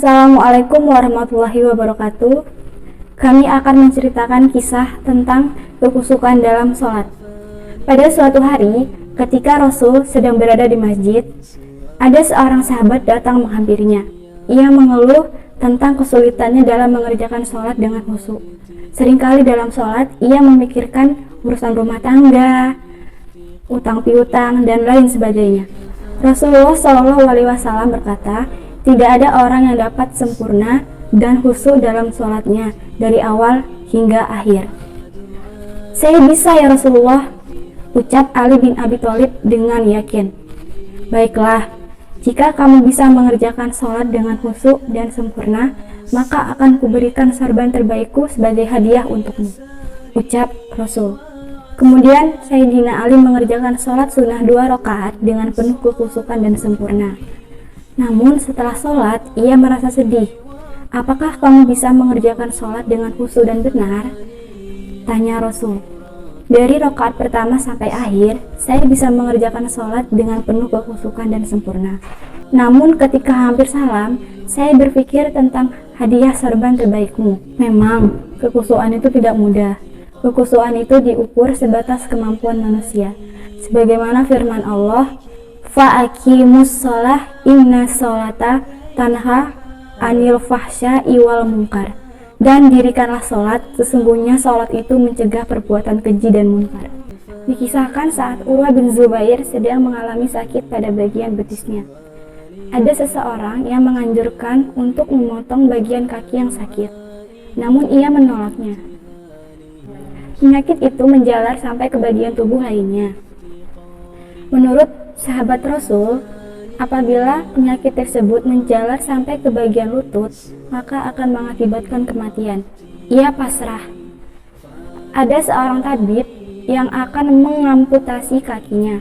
Assalamualaikum warahmatullahi wabarakatuh. Kami akan menceritakan kisah tentang kekhusyukan dalam sholat. Pada suatu hari, ketika Rasul sedang berada di masjid, ada seorang sahabat datang menghampirinya. Ia mengeluh tentang kesulitannya dalam mengerjakan sholat dengan khusyuk. Seringkali dalam sholat, ia memikirkan urusan rumah tangga, utang piutang, dan lain sebagainya. Rasulullah SAW berkata, tidak ada orang yang dapat sempurna dan khusyuk dalam sholatnya dari awal hingga akhir. Saya bisa ya Rasulullah, ucap Ali bin Abi Thalib dengan yakin. Baiklah, jika kamu bisa mengerjakan sholat dengan khusyuk dan sempurna, maka akan kuberikan sorban terbaikku sebagai hadiah untukmu, ucap Rasul. Kemudian Sayyidina Ali mengerjakan sholat sunnah 2 rakaat dengan penuh kekhusyukan dan sempurna. Namun setelah sholat, ia merasa sedih. Apakah kamu bisa mengerjakan sholat dengan khusyuk dan benar? Tanya Rasul. Dari rakaat pertama sampai akhir, saya bisa mengerjakan sholat dengan penuh kekhusyukan dan sempurna. Namun ketika hampir salam, saya berpikir tentang hadiah sorban terbaikmu. Memang, kekhusyukan itu tidak mudah. Kekhusyukan itu diukur sebatas kemampuan manusia. Sebagaimana firman Allah, fa'aqimus sholah inna sholata tanha anil fahsya'i wal munkar. Dan dirikanlah sholat, sesungguhnya sholat itu mencegah perbuatan keji dan munkar. Dikisahkan saat Urwah bin Zubair sedang mengalami sakit pada bagian betisnya. Ada seseorang yang menganjurkan untuk memotong bagian kaki yang sakit, namun ia menolaknya. Penyakit itu menjalar sampai ke bagian tubuh lainnya. Menurut sahabat Rasul, apabila penyakit tersebut menjalar sampai ke bagian lutut, maka akan mengakibatkan kematian. Ia pasrah. Ada seorang tabib yang akan mengamputasi kakinya.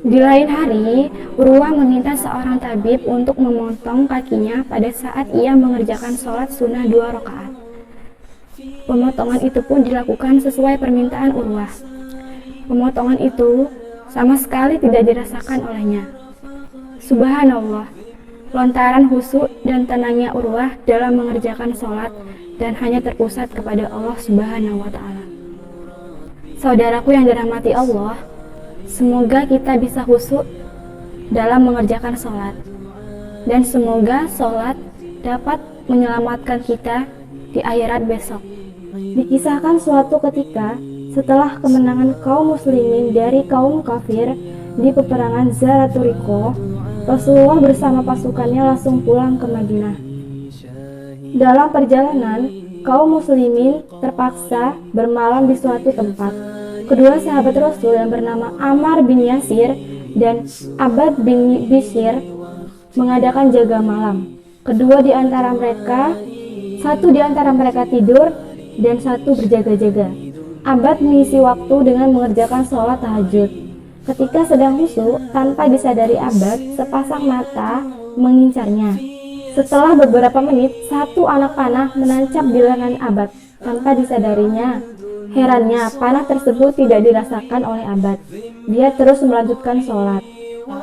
Di lain hari, Urwah meminta seorang tabib untuk memotong kakinya pada saat ia mengerjakan sholat sunnah 2 rakaat. Pemotongan itu pun dilakukan sesuai permintaan Urwah. Pemotongan itu sama sekali tidak dirasakan olehnya. Subhanallah, lontaran khusyuk dan tenangnya Urwah dalam mengerjakan sholat dan hanya terpusat kepada Allah Subhanahu wa Ta'ala. Saudaraku yang dirahmati Allah, semoga kita bisa khusyuk dalam mengerjakan sholat, dan semoga sholat dapat menyelamatkan kita di akhirat besok. Dikisahkan suatu ketika, setelah kemenangan kaum muslimin dari kaum kafir di peperangan Zaraturiko, Rasulullah bersama pasukannya langsung pulang ke Madinah. Dalam perjalanan, kaum muslimin terpaksa bermalam di suatu tempat. Kedua sahabat Rasul yang bernama Ammar bin Yasir dan Abbad bin Bishr mengadakan jaga malam. Satu di antara mereka tidur dan satu berjaga-jaga. Abbad mengisi waktu dengan mengerjakan sholat tahajud. Ketika sedang khusyuk, tanpa disadari Abbad, sepasang mata mengincarnya. Setelah beberapa menit, satu anak panah menancap di lengan Abbad tanpa disadarinya. Herannya, panah tersebut tidak dirasakan oleh Abbad. Dia terus melanjutkan sholat.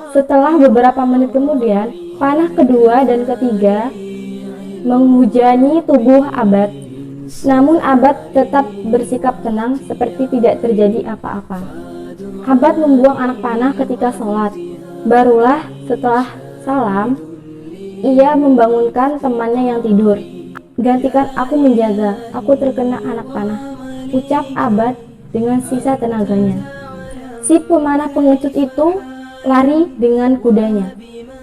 Setelah beberapa menit kemudian, panah kedua dan ketiga menghujani tubuh Abbad. Namun Abbad tetap bersikap tenang seperti tidak terjadi apa-apa. Abbad membuang anak panah ketika sholat. Barulah setelah salam, ia membangunkan temannya yang tidur. Gantikan aku menjaga, aku terkena anak panah, ucap Abbad dengan sisa tenaganya. Si pemanah pengecut itu lari dengan kudanya.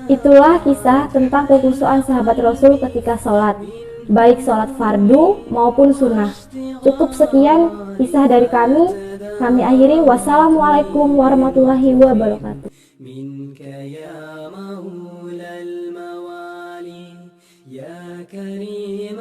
Itulah kisah tentang kekhusyukan sahabat Rasul ketika sholat, baik sholat fardu maupun sunnah. Cukup sekian kisah dari kami akhiri. Wassalamualaikum warahmatullahi wabarakatuh. Minka ya maulal mawali ya karim